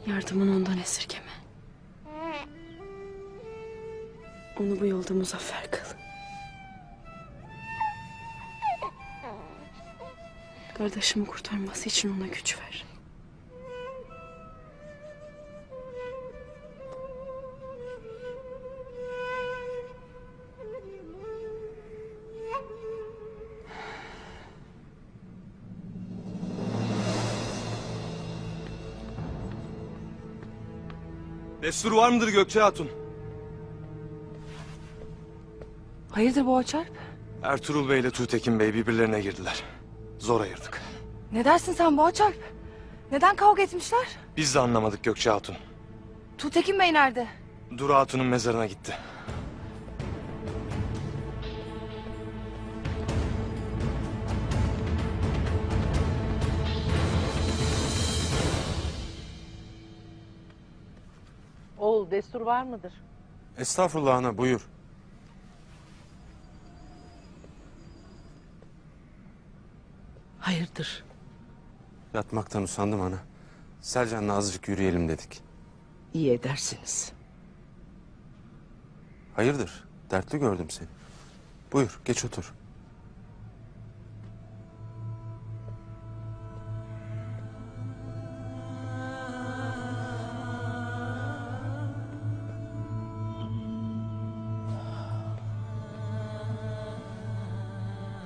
Yardımını ondan esirgeme. Onu bu yolda muzaffer kıl. Kardeşimi kurtarması için ona güç ver. Destur var mıdır Gökçe Hatun? Hayırdır Boğaçalp? Ertuğrul Bey ile Tuğtekin Bey birbirlerine girdiler. Zor ayırdık. Ne dersin sen Boğaçalp? Neden kavga etmişler? Biz de anlamadık Gökçe Hatun. Tuğtekin Bey nerede? Duru Hatun'un mezarına gitti. Oğul destur var mıdır? Estağfurullah ana, buyur. Hayırdır? Yatmaktan usandım ana. Selcan'la azıcık yürüyelim dedik. İyi edersiniz. Hayırdır? Dertli gördüm seni. Buyur, geç otur.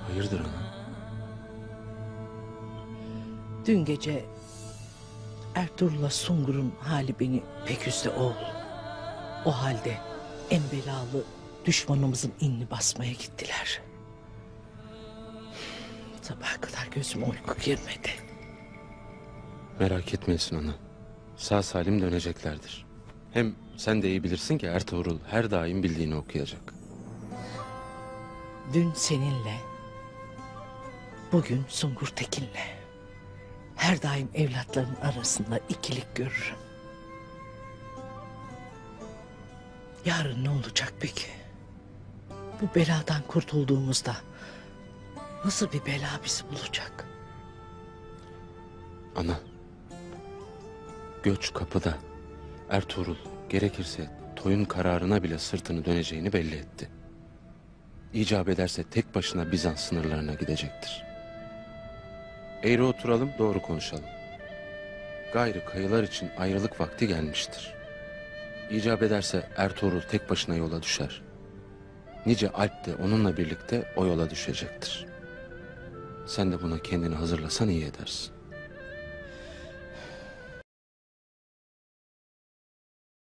Hayırdır ana? Dün gece Ertuğrul'la Sungur'un hali beni pek üzdü oğul. O halde en belalı düşmanımızın inini basmaya gittiler. Sabaha kadar gözüme uyku girmedi. Merak etmeyesin ana. Sağ salim döneceklerdir. Hem sen de iyi bilirsin ki Ertuğrul her daim bildiğini okuyacak. Dün seninle, bugün Sungur Tekin'le. Her daim evlatların arasında ikilik görürüm. Yarın ne olacak peki? Bu beladan kurtulduğumuzda nasıl bir bela bizi bulacak? Ana, göç kapıda. Ertuğrul gerekirse toyun kararına bile sırtını döneceğini belli etti. İcap ederse tek başına Bizans sınırlarına gidecektir. Eğri oturalım, doğru konuşalım. Gayrı kayılar için ayrılık vakti gelmiştir. İcap ederse Ertuğrul tek başına yola düşer. Nice Alp de onunla birlikte o yola düşecektir. Sen de buna kendini hazırlasan iyi edersin.